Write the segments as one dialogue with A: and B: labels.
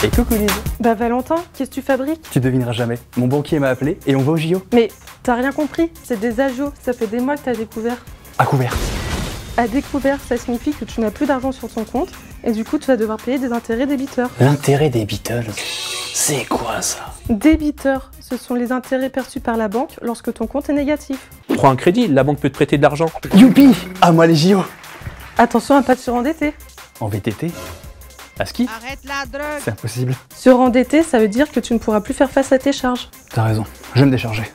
A: Et coucou Lise.
B: Bah Valentin, qu'est-ce que tu fabriques?
A: Tu devineras jamais. Mon banquier m'a appelé et on va au JO.
B: Mais t'as rien compris, c'est des agios, ça fait des mois que t'as découvert.
A: À couvert.
B: À découvert, ça signifie que tu n'as plus d'argent sur ton compte et du coup tu vas devoir payer des intérêts débiteurs.
A: L'intérêt des Beatles, c'est quoi ça?
B: Débiteurs, ce sont les intérêts perçus par la banque lorsque ton compte est négatif.
C: Prends un crédit, la banque peut te prêter de l'argent.
A: Youpi! À moi les JO.
B: Attention à pas te surendetter.
A: En VTT? À ski?
D: Arrête la drogue!
A: C'est impossible.
B: Surendetter, ça veut dire que tu ne pourras plus faire face à tes charges.
A: T'as raison, je vais me décharger.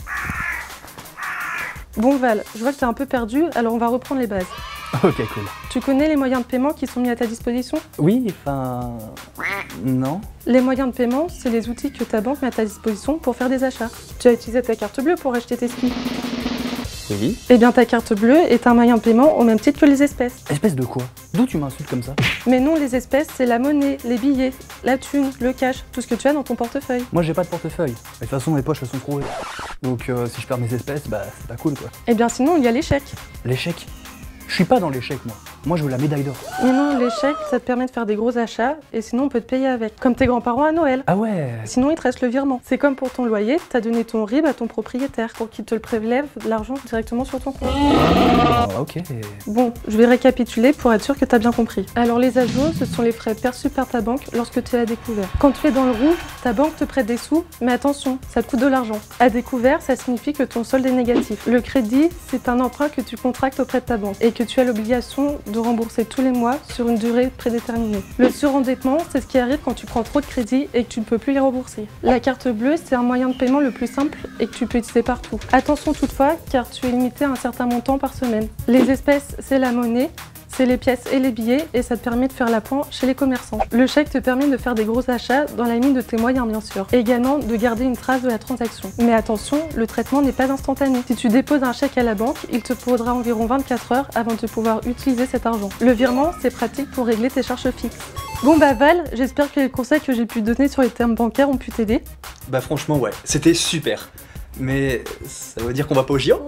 B: Bon Val, je vois que t'es un peu perdu, alors on va reprendre les bases.
A: Ok, cool.
B: Tu connais les moyens de paiement qui sont mis à ta disposition?
A: Oui, enfin... Non.
B: Les moyens de paiement, c'est les outils que ta banque met à ta disposition pour faire des achats. Tu as utilisé ta carte bleue pour acheter tes skis.
A: Oui.
B: Eh bien ta carte bleue est un moyen de paiement au même titre que les espèces.
A: Espèce de quoi? D'où tu m'insultes comme ça?
B: Mais non, les espèces, c'est la monnaie, les billets, la thune, le cash, tout ce que tu as dans ton portefeuille.
A: Moi j'ai pas de portefeuille. De toute façon mes poches elles sont trouées. Donc si je perds mes espèces, bah c'est pas cool quoi.
B: Eh bien sinon, il y a l'échec.
A: L'échec? Je suis pas dans l'échec moi. Moi je veux la médaille d'or.
B: Mais non, l'échec, ça te permet de faire des gros achats et sinon on peut te payer avec. Comme tes grands-parents à Noël.
A: Ah ouais.
B: Sinon, il te reste le virement. C'est comme pour ton loyer, t'as donné ton RIB à ton propriétaire pour qu'il te le prélève l'argent directement sur ton compte.
A: Ah, ok.
B: Bon, je vais récapituler pour être sûr que t'as bien compris. Alors les agios, ce sont les frais perçus par ta banque lorsque tu es à découvert. Quand tu es dans le rouge, ta banque te prête des sous, mais attention, ça te coûte de l'argent. À découvert, ça signifie que ton solde est négatif. Le crédit, c'est un emprunt que tu contractes auprès de ta banque et que tu as l'obligation de rembourser tous les mois sur une durée prédéterminée. Le surendettement, c'est ce qui arrive quand tu prends trop de crédit et que tu ne peux plus les rembourser. La carte bleue, c'est un moyen de paiement le plus simple et que tu peux utiliser partout. Attention toutefois, car tu es limité à un certain montant par semaine. Les espèces, c'est la monnaie, c'est les pièces et les billets et ça te permet de faire l'appoint chez les commerçants. Le chèque te permet de faire des gros achats dans la limite de tes moyens bien sûr. Et également de garder une trace de la transaction. Mais attention, le traitement n'est pas instantané. Si tu déposes un chèque à la banque, il te faudra environ 24 heures avant de pouvoir utiliser cet argent. Le virement, c'est pratique pour régler tes charges fixes. Bon bah Val, j'espère que les conseils que j'ai pu te donner sur les termes bancaires ont pu t'aider.
E: Bah franchement ouais, c'était super. Mais ça veut dire qu'on va pas au JO?